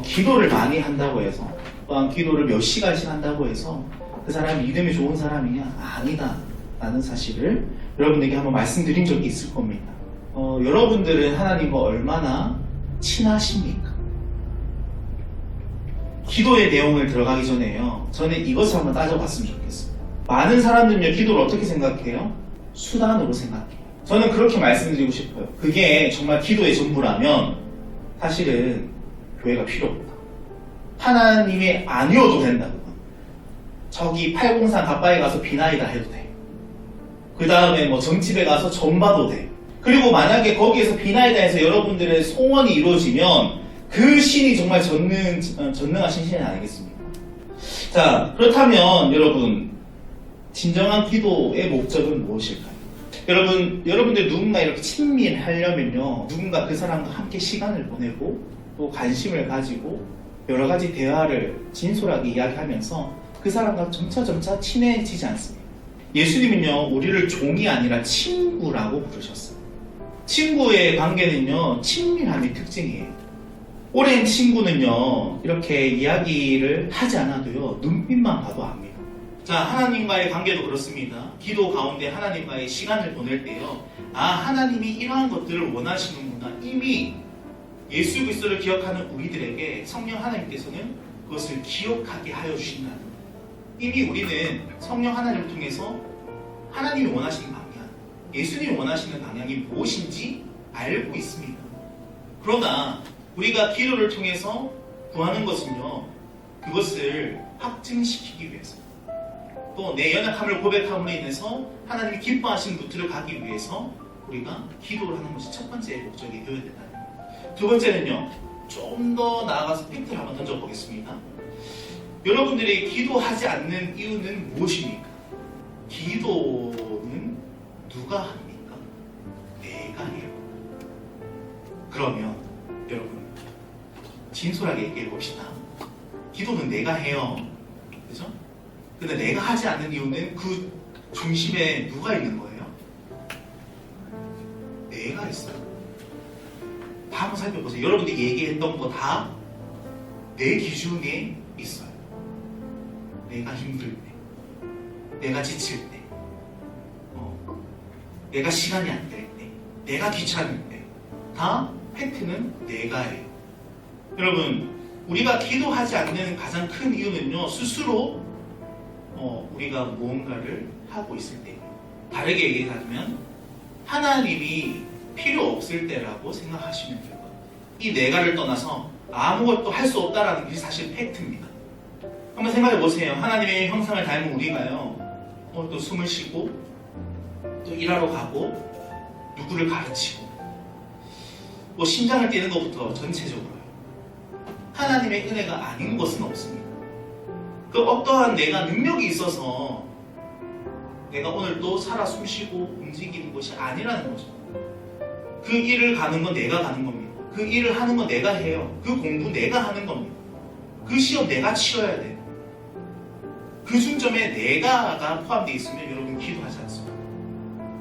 기도를 많이 한다고 해서 또한 기도를 몇 시간씩 한다고 해서 그 사람이 믿음이 좋은 사람이냐? 아니다 라는 사실을 여러분에게 한번 말씀드린 적이 있을 겁니다. 여러분들은 하나님과 얼마나 친하십니까? 기도의 내용을 들어가기 전에요, 저는 이것을 한번 따져봤으면 좋겠습니다. 많은 사람들은요, 기도를 어떻게 생각해요? 수단으로 생각해요. 저는 그렇게 말씀드리고 싶어요. 그게 정말 기도의 전부라면 사실은 교회가 필요 없다. 하나님이 아니어도 된다고. 저기 803 가빠에 가서 비나이다 해도 돼. 그 다음에 뭐 점집에 가서 점 봐도 돼. 그리고 만약에 거기에서 비나이다 해서 여러분들의 소원이 이루어지면 그 신이 정말 전능하신 신이 아니겠습니까? 자, 그렇다면 여러분, 진정한 기도의 목적은 무엇일까요? 여러분들 누군가 이렇게 친밀하려면요, 누군가 그 사람과 함께 시간을 보내고 또 관심을 가지고 여러 가지 대화를 진솔하게 이야기하면서 그 사람과 점차 친해지지 않습니까? 예수님은요, 우리를 종이 아니라 친구라고 부르셨어요. 친구의 관계는요, 친밀함이 특징이에요. 오랜 친구는요, 이렇게 이야기를 하지 않아도요, 눈빛만 봐도 압니다. 자, 하나님과의 관계도 그렇습니다. 기도 가운데 하나님과의 시간을 보낼 때요, 하나님이 이러한 것들을 원하시는구나. 이미 예수 그리스도를 기억하는 우리들에게 성령 하나님께서는 그것을 기억하게 하여 주신다는 거예요. 이미 우리는 성령 하나님을 통해서 하나님이 원하시는 방향, 예수님이 원하시는 방향이 무엇인지 알고 있습니다. 그러나 우리가 기도를 통해서 구하는 것은요, 그것을 확증시키기 위해서, 또 내 연약함을 고백함으로 인해서 하나님이 기뻐하시는 루트를 가기 위해서 우리가 기도를 하는 것이 첫 번째 목적이 되어야 된다는 거예요. 두 번째는요, 좀 더 나아가서 팩트를 한번 던져보겠습니다. 여러분들이 기도하지 않는 이유는 무엇입니까? 기도는 누가 합니까? 내가 해요. 그러면 여러분, 진솔하게 얘기해 봅시다. 기도는 내가 해요. 그죠? 근데 내가 하지 않는 이유는 그 중심에 누가 있는 거예요? 내가 있어요. 다 한번 살펴보세요. 여러분들이 얘기했던 거 다 내 기준에 있어요. 내가 힘들 때, 내가 지칠 때, 내가 시간이 안 될 때, 내가 귀찮을 때, 다 팩트는 내가 해요. 여러분, 우리가 기도하지 않는 가장 큰 이유는요, 스스로 우리가 무언가를 하고 있을 때예요. 다르게 얘기하자면 하나님이 필요 없을 때라고 생각하시면 돼요. 이 내가를 떠나서 아무것도 할 수 없다라는 게 사실 팩트입니다. 한번 생각해 보세요. 하나님의 형상을 닮은 우리가요, 또 숨을 쉬고 또 일하러 가고 누구를 가르치고 뭐 심장을 뛰는 것부터 전체적으로요, 하나님의 은혜가 아닌 것은 없습니다. 그 어떠한 내가 능력이 있어서 내가 오늘도 살아 숨쉬고 움직이는 것이 아니라는 거죠. 그 일을 가는 건 내가 가는 겁니다. 그 일을 하는 건 내가 해요. 그 공부 내가 하는 겁니다. 그 시험 내가 치러야 돼요. 그 중점에 내가가 포함되어 있으면 여러분 기도하지 않습니다.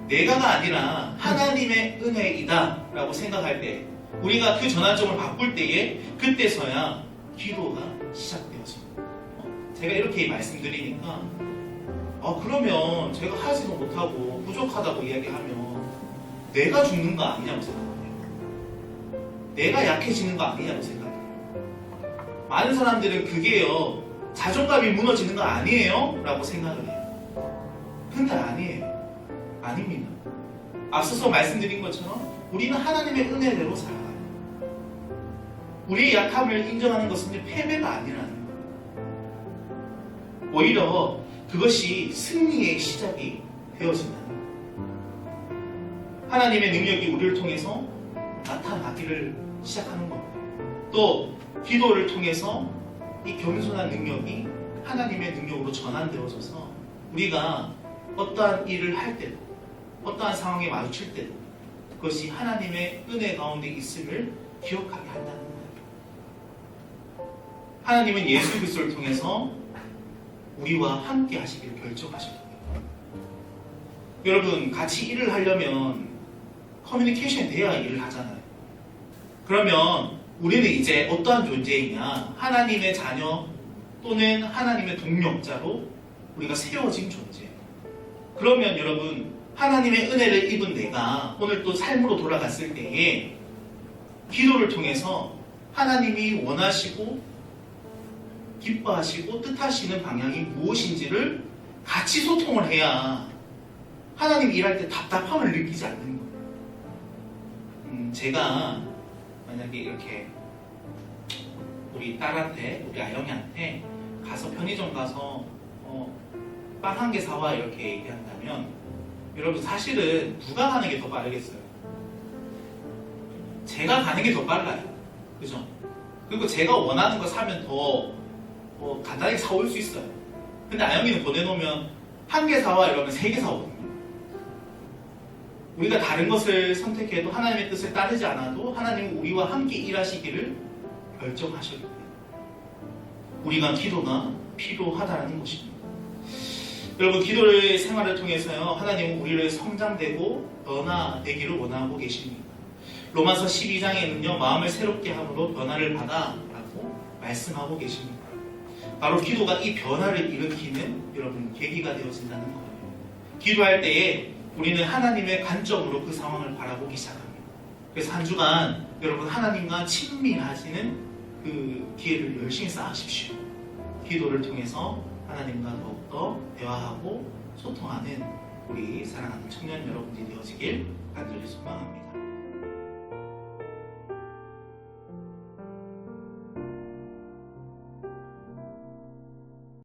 내가가 아니라 하나님의 은혜이다 라고 생각할 때, 우리가 그 전환점을 바꿀 때에 그때서야 기도가 시작되어집니다. 제가 이렇게 말씀드리니까 그러면 제가 하지도 못하고 부족하다고 이야기하면 내가 죽는 거 아니냐고 생각해요. 내가 약해지는 거 아니냐고 생각해요. 많은 사람들은 그게요, 자존감이 무너지는 거 아니에요? 라고 생각을 해요. 근데 아니에요. 아닙니다. 앞서서 말씀드린 것처럼 우리는 하나님의 은혜대로 살아가요. 우리의 약함을 인정하는 것은 패배가 아니라는 거예요. 오히려 그것이 승리의 시작이 되어진다는 거예요. 하나님의 능력이 우리를 통해서 나타나기를 시작하는 겁니다. 또 기도를 통해서 이 겸손한 능력이 하나님의 능력으로 전환되어져서 우리가 어떠한 일을 할 때도, 어떠한 상황에 마주칠 때도 그것이 하나님의 은혜 가운데 있음을 기억하게 한다는 거예요. 하나님은 예수 그리스도를 통해서 우리와 함께 하시기를 결정하셨습니다. 여러분, 같이 일을 하려면 커뮤니케이션이 돼야 일을 하잖아요. 그러면 우리는 이제 어떠한 존재이냐? 하나님의 자녀 또는 하나님의 동력자로 우리가 세워진 존재. 그러면 여러분, 하나님의 은혜를 입은 내가 오늘 또 삶으로 돌아갔을 때에 기도를 통해서 하나님이 원하시고 기뻐하시고 뜻하시는 방향이 무엇인지를 같이 소통을 해야 하나님 일할 때 답답함을 느끼지 않는 거예요. 제가 만약에 이렇게 우리 딸한테, 우리 아영이한테 가서 편의점 가서 빵 한 개 사와 이렇게 얘기한다면 여러분 사실은 누가 가는 게 더 빠르겠어요? 제가 가는 게 더 빨라요. 그죠? 그리고 제가 원하는 거 사면 더 간단하게 사올 수 있어요. 근데 아영이는 보내놓으면 한 개 사와 이러면 3개 사오거든요. 우리가 다른 것을 선택해도 하나님의 뜻을 따르지 않아도 하나님은 우리와 함께 일하시기를 결정하셨기 때문에 우리가 기도가 필요하다는 것입니다. 여러분, 기도의 생활을 통해서요, 하나님은 우리를 성장되고 변화되기를 원하고 계십니다. 로마서 12장에는요, 마음을 새롭게 함으로 변화를 받아 라고 말씀하고 계십니다. 바로 기도가 이 변화를 일으키는 여러분 계기가 되어진다는 거예요. 기도할 때에 우리는 하나님의 관점으로 그 상황을 바라보기 시작합니다. 그래서 한 주간 여러분 하나님과 친밀하시는 그 기회를 열심히 쌓으십시오. 기도를 통해서 하나님과 더욱더 대화하고 소통하는 우리 사랑하는 청년 여러분들이 되어지길 간절히 소망합니다.